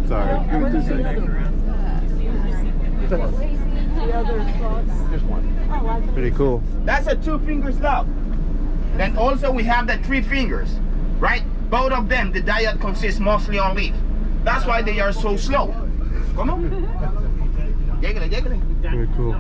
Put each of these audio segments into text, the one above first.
Sorry. Give me 2 seconds. Just one. Pretty cool. That's a 2 fingers love. Then also we have the 3 fingers, right? Both of them, the diet consists mostly on leaf. That's why they are so slow. Come on. Lléguele, lléguele. Very cool.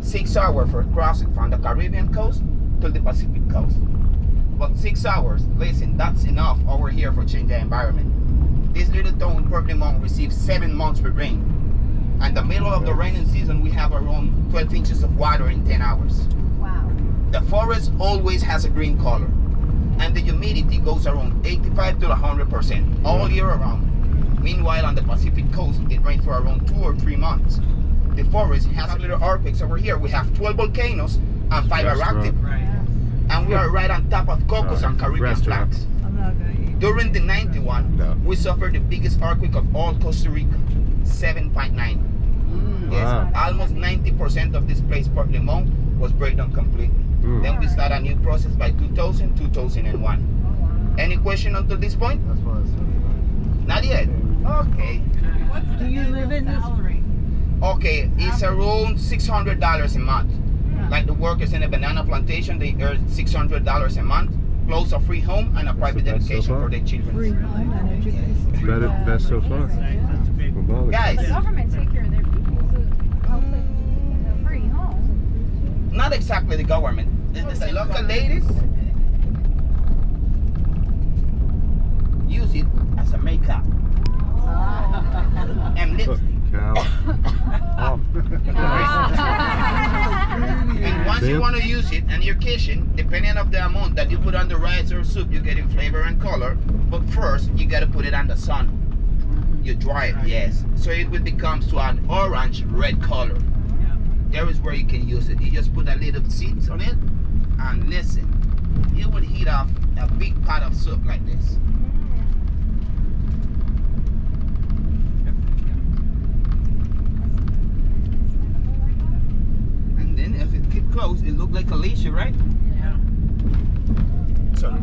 Six hours for crossing from the Caribbean coast to the Pacific coast. But 6 hours, listen, that's enough over here for change the environment. This little town in Portland receives 7 months with rain. And the middle of the raining season, we have around 12 inches of water in 10 hours. Wow. The forest always has a green color. And the humidity goes around 85 to 100% all year around. Meanwhile, on the Pacific coast, it rains for around 2 or 3 months. The forest has little earthquakes over here. We have 12 volcanoes and 5 eruptive. And we are right on top of cocos and Caribbean flags. During the 91, we suffered the biggest earthquake of all Costa Rica, 7.9. Yes, Wow. almost 90% of this place, Port Limon, was break down completely. Then we start a new process by 2000, 2001. Any question until this point? That's what I said. Not yet. Okay. Do you live in salary? Okay, it's around $600 a month. Like the workers in a banana plantation, they earn $600 a month, plus a free home and a private education for their children. Free home and education. Best so far. Guys, The government take care of their people, so help with the free home. not exactly the government. The local ladies use it as a makeup and lipstick. And once you want to use it in your kitchen, depending on the amount that you put on the rice or soup, you get in flavor and color. But first, you got to put it on the sun. You dry it, yes. So it will become to an orange red color. There is where you can use it. You just put a little seeds on it, and listen, it would heat up a big pot of soup like this. Lake Alicia, right? Yeah. Sorry.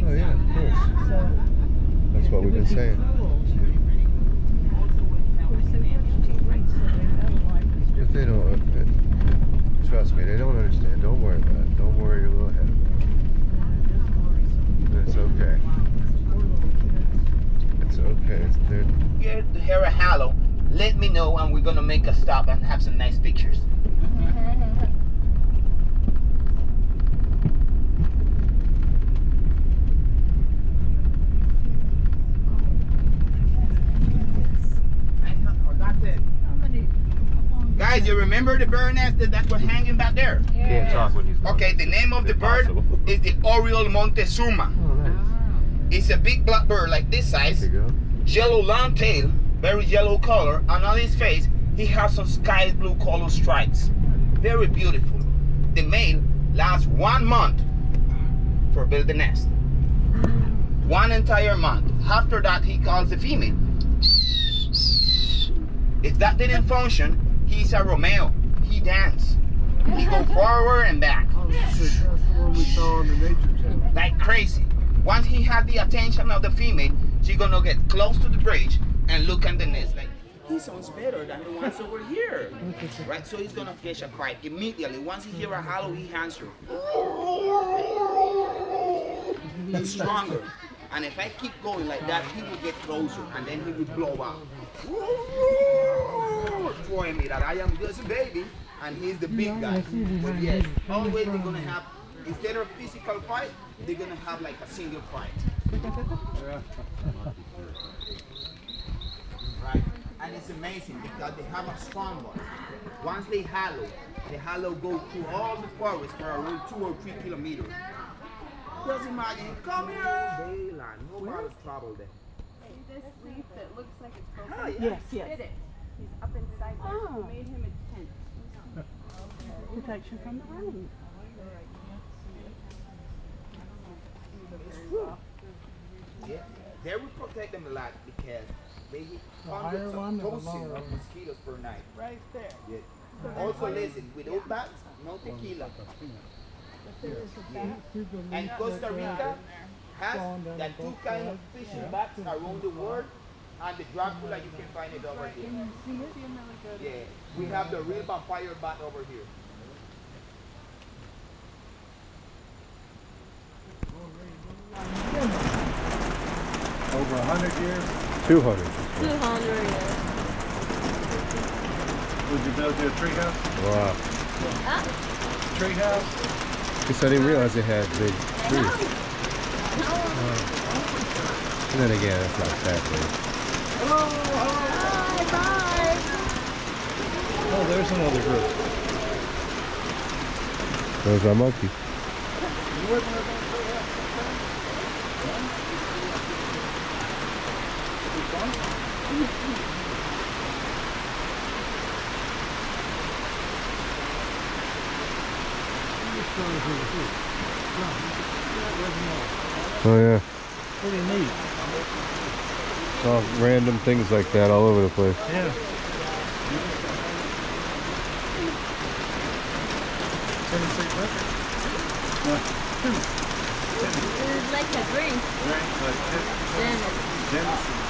Oh yeah, of course. That's what we've been saying. We're so much to race. Trust me, they don't understand. Don't worry about it. Don't worry your little head about it. It's okay. It's okay. It's there. Get to hear a halo, let me know and we're gonna make a stop and have some nice pictures. Guys, you remember the bird nest that were hanging back there? Yeah. Can't talk when he's Okay, the name of the bird is the Oriole Montezuma. Oh, nice. It's a big black bird like this size, There you go. yellow long tail, very yellow color, and on his face he has some sky blue color stripes. Very beautiful. The male lasts 1 month for build the nest. 1 entire month. After that he calls the female. If that didn't function, he's a Romeo. He dance. He go forward and back. Oh, shit, that's the one we saw on the nature channel. Like crazy. Once he has the attention of the female, she gonna get close to the bridge and look at the nest. Like, he sounds better than the ones over here. Right, so he's gonna catch a fight immediately. Once he hear a hollow, he answers. He's stronger. And if I keep going like that, he will get closer and then he will blow out. Showing me that I am just a baby and he's the big guy. But yes, always they're gonna have, instead of physical fight, they're gonna have like a single fight. Right? And it's amazing because they have a strong one. Once they hollow, the hollow go through all the forest for around 2 or 3 kilometers. Just imagine, come here! They land, nobody's trouble there. See this leaf that looks like it's broken? Oh, yeah. Yes, yes. Did it. He's up inside there. Oh. We made him a tent. Protection from the rain. Yeah, they will protect them a lot because they hit hundreds of thousands of mosquitoes per night. Right there. Yeah. Also listen, without bats, no tequila. And Costa Rica has that 2 kind of fishing bats around the world, and the Dracula you can find it over here. Yeah, we have the real vampire bat over here. Over 100 years? 200. 200 years. Would you build you a tree house? Wow. Tree house? Guess I didn't realize they had big trees. And then again, it's not that big. Bye. Oh, there's another group. Those are monkeys. Oh yeah. Pretty neat. All random things like that all over the place. Yeah. It's like a drink. Right, like Then it's